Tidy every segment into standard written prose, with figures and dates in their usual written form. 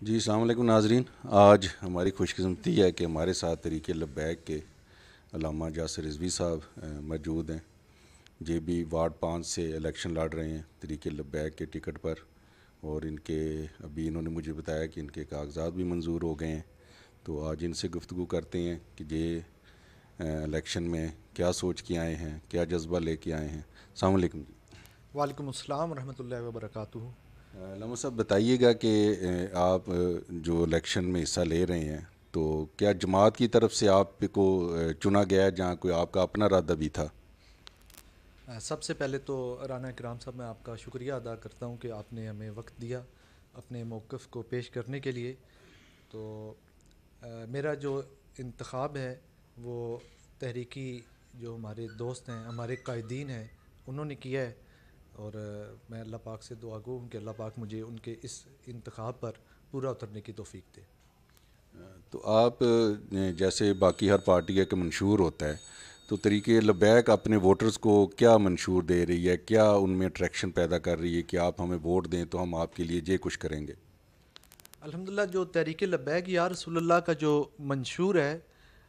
جی السلام علیکم ناظرین. آج ہماری خوش قسمتی ہے کہ ہمارے ساتھ تحریک لبیک کے علامہ جاسر رضوی صاحب موجود ہیں. یہ بھی وارڈ 5 سے الیکشن لڑ رہے ہیں تحریک لبیک کے ٹکٹ پر، اور ان کے ابھی انہوں نے مجھے بتایا کہ ان کے کاغذات بھی منظور ہو گئے ہیں. تو آج ان سے گفتگو کرتے ہیں کہ یہ الیکشن میں کیا سوچ کے آئے ہیں، کیا جذبہ لے کے آئے ہیں. السلام علیکم. وعلیکم السلام ورحمۃ اللہ وبرکاتہ. علامہ صاحب بتائیے گا کہ آپ جو الیکشن میں حصہ لے رہے ہیں تو کیا جماعت کی طرف سے آپ کو چنا گیا ہے جہاں کوئی آپ کا اپنا ارادہ بھی تھا؟ سب سے پہلے تو رانا اکرام صاحب میں آپ کا شکریہ ادا کرتا ہوں کہ آپ نے ہمیں وقت دیا اپنے موقف کو پیش کرنے کے لیے. تو میرا جو انتخاب ہے وہ تحریکی جو ہمارے دوست ہیں، ہمارے قائدین ہیں، انہوں نے کیا ہے، اور میں اللہ پاک سے دعا گو ہوں کہ اللہ پاک مجھے ان کے اس انتخاب پر پورا اترنے کی توفیق دے. تو آپ جیسے باقی ہر پارٹی کا منشور ہوتا ہے، تو تحریک لبیک اپنے ووٹرز کو کیا منشور دے رہی ہے، کیا ان میں اٹریکشن پیدا کر رہی ہے کہ آپ ہمیں ووٹ دیں تو ہم آپ کے لیے یہ کچھ کریں گے؟ الحمدللہ جو تحریک لبیک یا رسول اللہ کا جو منشور ہے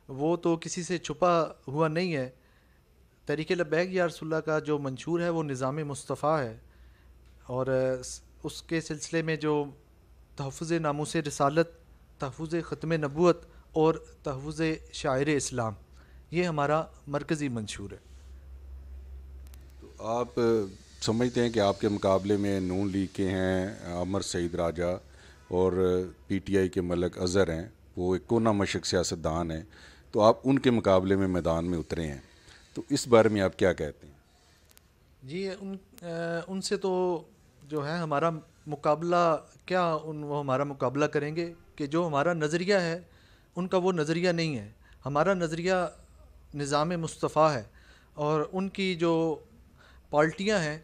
وہ تو کسی سے چھپا ہوا نہیں ہے. تحریک لبیک یا رسول اللہ کا جو منشور ہے وہ نظام مصطفیٰ ہے، اور اس کے سلسلے میں جو تحفظ ناموس رسالت، تحفظ ختم نبوت اور تحفظ شاعر اسلام، یہ ہمارا مرکزی منشور ہے. تو آپ سمجھتے ہیں کہ آپ کے مقابلے میں نون لیگ کے ہیں عمر سعید راجہ اور پی ٹی آئی کے ملک اظہر ہیں، وہ ایک کونا مشق سیاستدان ہیں، تو آپ ان کے مقابلے میں میدان میں اترے ہیں، تو اس بارے میں آپ کیا کہتے ہیں؟ جی ان سے تو جو ہے ہمارا مقابلہ کیا، وہ ہمارا مقابلہ کریں گے کہ جو ہمارا نظریہ ہے ان کا وہ نظریہ نہیں ہے. ہمارا نظریہ نظام مصطفیٰ ہے، اور ان کی جو پارٹیاں ہیں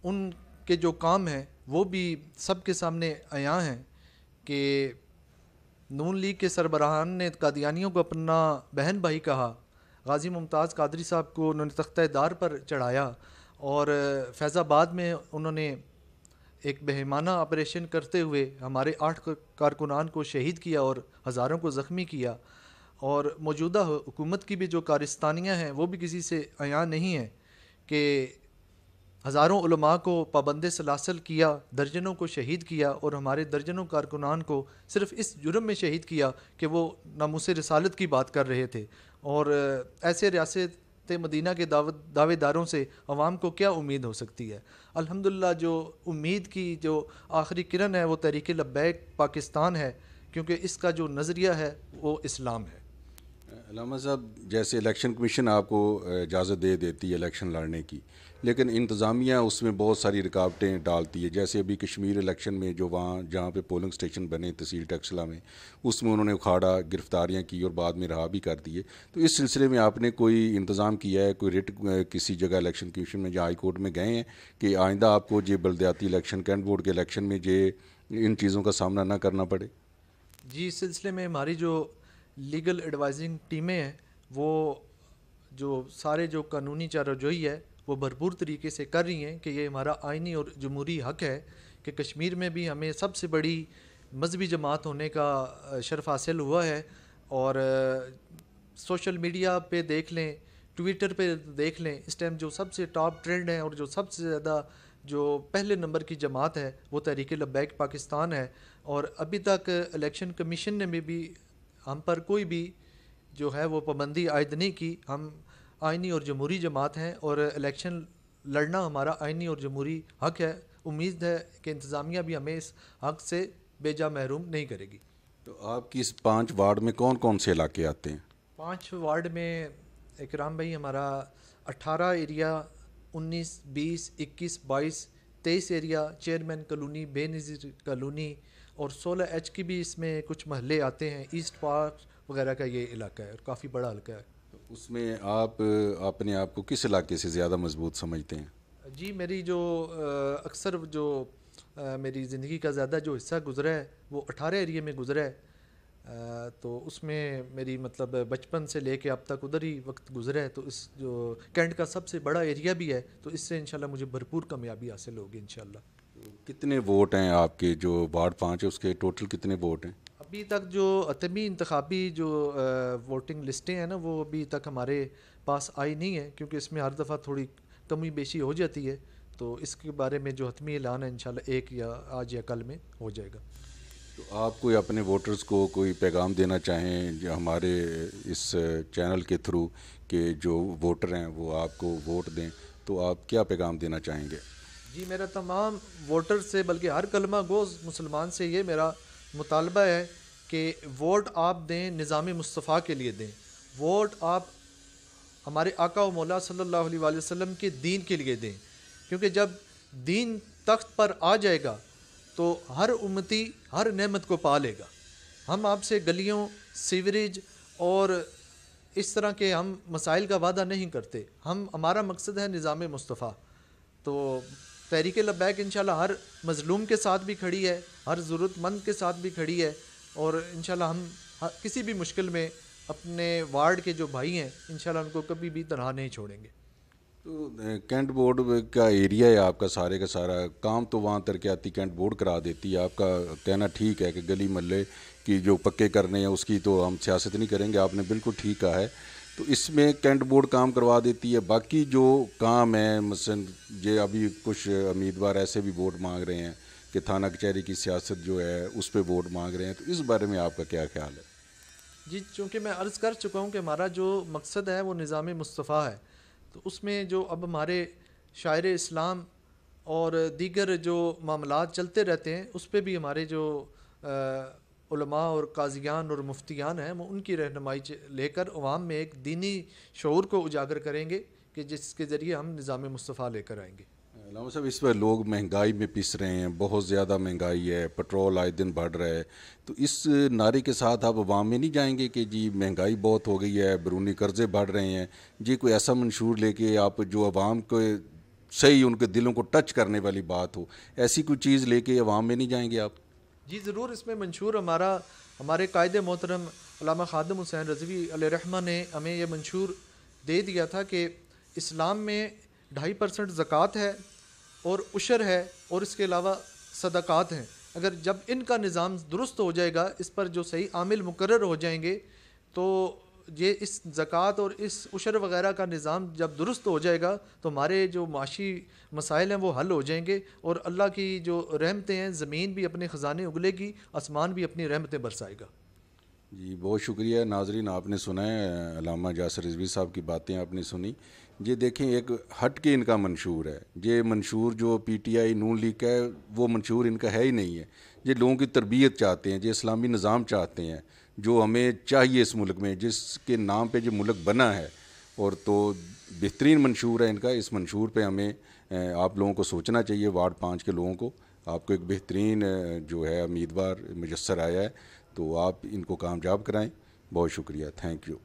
ان کے جو کام ہیں وہ بھی سب کے سامنے عیاں ہیں کہ نون لیگ کے سربراہان نے قادیانیوں کو اپنا بہن بھائی کہا، غازی ممتاز قادری صاحب کو انہوں نے تختہ دار پر چڑھایا، اور فیض آباد میں انہوں نے ایک بہیمانہ آپریشن کرتے ہوئے ہمارے 8 کارکنان کو شہید کیا اور ہزاروں کو زخمی کیا. اور موجودہ حکومت کی بھی جو کارستانیاں ہیں وہ بھی کسی سے عیاں نہیں ہیں کہ ہزاروں علماء کو پابند سلاسل کیا، درجنوں کو شہید کیا، اور ہمارے درجنوں کارکنان کو صرف اس جرم میں شہید کیا کہ وہ ناموس رسالت کی بات کر رہے تھے. اور ایسے ریاست مدینہ کے دعوے داروں سے عوام کو کیا امید ہو سکتی ہے؟ الحمدللہ جو امید کی جو آخری کرن ہے وہ تحریک لبیک پاکستان ہے، کیونکہ اس کا جو نظریہ ہے وہ اسلام ہے. علامہ صاحب جیسے الیکشن کمیشن آپ کو اجازت دے دیتی ہے الیکشن لڑنے کی، لیکن انتظامیہ اس میں بہت ساری رکاوٹیں ڈالتی ہے. جیسے ابھی کشمیر الیکشن میں جو جہاں پہ پولنگ سٹیشن بنے تحصیل ٹیکسلا میں، اس میں انہوں نے اکھاڑا، گرفتاریاں کی اور بعد میں رہا بھی کر دیے. تو اس سلسلے میں آپ نے کوئی انتظام کیا ہے، کوئی رٹ کسی جگہ الیکشن کمیشن میں یا ہائی کورٹ میں گئے ہیں کہ آئندہ آپ کو یہ بلدیاتی الیکشن، کینٹ بورڈ کے الیکشن میں یہ ان چیزوں کا سامنا نہ کرنا پڑے؟ جی اس سلسلے میں ہماری جو لیگل ایڈوائزنگ ٹیمیں ہیں وہ جو سارے جو قانونی چارجوئی ہے وہ بھرپور طریقے سے کر رہی ہیں کہ یہ ہمارا آئینی اور جمہوری حق ہے کہ کشمیر میں بھی ہمیں سب سے بڑی مذہبی جماعت ہونے کا شرف حاصل ہوا ہے. اور سوشل میڈیا پہ دیکھ لیں، ٹویٹر پہ دیکھ لیں، اس ٹائم جو سب سے ٹاپ ٹرینڈ ہے اور جو سب سے زیادہ جو پہلے نمبر کی جماعت ہے وہ تحریک لبیک پاکستان ہے. اور ابھی تک الیکشن کمیشن نے بھی ہم پر کوئی بھی جو ہے وہ پابندی عائد نہیں کی. ہم آئینی اور جمہوری جماعت ہیں اور الیکشن لڑنا ہمارا آئینی اور جمہوری حق ہے. امید ہے کہ انتظامیہ بھی ہمیں اس حق سے بے جا محروم نہیں کرے گی. تو آپ کی اس 5 وارڈ میں کون کون سے علاقے آتے ہیں؟ 5 وارڈ میں اکرام بھائی ہمارا 18 ایریا، 19، 20، 21، 22، 23 ایریا، چیئرمین کالونی، بے نظیر کالونی اور 16H کی بھی اس میں کچھ محلے آتے ہیں. ایسٹ پارک وغیرہ کا یہ علاقہ ہے اور کافی بڑا علاقہ ہے. اس میں آپ اپنے آپ کو کس علاقے سے زیادہ مضبوط سمجھتے ہیں؟ جی میری جو اکثر جو میری زندگی کا زیادہ جو حصہ گزرا ہے وہ 18 ایریے میں گزرا ہے. تو اس میں میری مطلب بچپن سے لے کے اب تک ادھر ہی وقت گزرا ہے. تو اس جو کینٹ کا سب سے بڑا ایریا بھی ہے، تو اس سے انشاءاللہ مجھے بھرپور کامیابی حاصل ہوگی انشاءاللہ. کتنے ووٹ ہیں آپ کے جو وارڈ 5 ہے اس کے ٹوٹل کتنے ووٹ ہیں؟ ابھی تک جو عتمی انتخابی جو ووٹنگ لسٹیں ہیں نا وہ ابھی تک ہمارے پاس آئی نہیں ہے، کیونکہ اس میں ہر دفعہ تھوڑی کمی بیشی ہو جاتی ہے، تو اس کے بارے میں جو حتمی اعلان ہے انشاءاللہ ایک یا آج یا کل میں ہو جائے گا۔ تو آپ کوئی اپنے ووٹرز کو کوئی پیغام دینا چاہیں جو ہمارے اس چینل کے تھرو کہ جو ووٹر ہیں وہ آپ کو ووٹ دیں، تو آپ کیا پیغام دینا چاہیں گے؟ جی میرا تمام ووٹر سے بلکہ ہر کلمہ گوز مسلمان سے یہ میرا مطالبہ ہے کہ ووٹ آپ دیں نظام مصطفیٰ کے لیے دیں، ووٹ آپ ہمارے آقا و مولا صلی اللہ علیہ وآلہ وسلم کے دین کے لیے دیں، کیونکہ جب دین تخت پر آ جائے گا تو ہر امتی ہر نعمت کو پا لے گا۔ ہم آپ سے گلیوں، سیوریج اور اس طرح کے ہم مسائل کا وعدہ نہیں کرتے، ہمارا مقصد ہے نظام مصطفیٰ۔ تو تحریک لبیک انشاءاللہ ہر مظلوم کے ساتھ بھی کھڑی ہے، ہر ضرورت مند کے ساتھ بھی کھڑی ہے، اور انشاءاللہ ہم کسی بھی مشکل میں اپنے وارڈ کے جو بھائی ہیں انشاءاللہ ان کو کبھی بھی تنہا نہیں چھوڑیں گے۔ تو کینٹ بورڈ کا ایریا ہے آپ کا سارے کا سارا کام تو وہاں ترقیاتی کینٹ بورڈ کرا دیتی ہے، آپ کا کہنا ٹھیک ہے کہ گلی محلے کی جو پکے کرنے ہیں اس کی تو ہم سیاست نہیں کریں گے، آپ نے بالکل ٹھیک کہا ہے۔ تو اس میں کینٹ بورڈ کام کروا دیتی ہے، باقی جو کام ہے مثلا یہ ابھی کچھ امیدوار ایسے بھی ووٹ مانگ رہے ہیں کہ تھانہ کچہری کی سیاست جو ہے اس پہ ووٹ مانگ رہے ہیں، تو اس بارے میں آپ کا کیا خیال ہے؟ جی چونکہ میں عرض کر چکا ہوں کہ ہمارا جو مقصد ہے وہ نظام مصطفیٰ ہے، تو اس میں جو اب ہمارے شاعر اسلام اور دیگر جو معاملات چلتے رہتے ہیں اس پہ بھی ہمارے جو علماء اور قاضیان اور مفتیان ہیں وہ ان کی رہنمائی لے کر عوام میں ایک دینی شعور کو اجاگر کریں گے کہ جس کے ذریعے ہم نظام مصطفیٰ لے کر آئیں گے۔ علامہ صاحب اس پر لوگ مہنگائی میں پس رہے ہیں، بہت زیادہ مہنگائی ہے، پٹرول آئے دن بڑھ رہا ہے، تو اس نعرے کے ساتھ آپ عوام میں نہیں جائیں گے کہ جی مہنگائی بہت ہو گئی ہے، بیرونی قرضے بڑھ رہے ہیں، جی کوئی ایسا منشور لے کے آپ جو عوام کو صحیح ان کے دلوں کو ٹچ کرنے والی بات ہو، ایسی کوئی چیز لے کے عوام میں نہیں جائیں گے آپ؟ جی ضرور، اس میں منشور ہمارے قائد محترم علامہ خادم حسین رضوی علیہ رحمہ نے ہمیں یہ منشور دے دیا تھا کہ اسلام میں 2.5% زکوٰۃ ہے اور عشر ہے اور اس کے علاوہ صدقات ہیں، اگر جب ان کا نظام درست ہو جائے گا، اس پر جو صحیح عامل مقرر ہو جائیں گے، تو یہ اس زکوٰۃ اور اس عشر وغیرہ کا نظام جب درست ہو جائے گا تو ہمارے جو معاشی مسائل ہیں وہ حل ہو جائیں گے، اور اللہ کی جو رحمتیں ہیں زمین بھی اپنے خزانے اگلے گی، آسمان بھی اپنی رحمتیں برسائے گا۔ جی بہت شکریہ ناظرین، آپ نے سنا ہے علامہ جاسر رضوی صاحب کی باتیں آپ نے سنی۔ یہ دیکھیں ایک ہٹ کے ان کا منشور ہے، یہ منشور جو P T I known league کا ہے وہ منشور ان کا ہے ہی نہیں ہے، یہ لوگوں کی تربیت چاہتے ہیں، یہ اسلامی نظام چاہتے ہیں جو ہمیں چاہیے اس ملک میں، جس کے نام پہ جو ملک بنا ہے، اور تو بہترین منشور ہے ان کا۔ اس منشور پہ ہمیں آپ لوگوں کو سوچنا چاہیے، وارڈ 5 کے لوگوں کو۔ آپ کو ایک بہترین جو ہے امیدوار میسر آیا ہے، تو آپ ان کو کامیاب کرائیں۔ بہت شکریہ، تھینک یو۔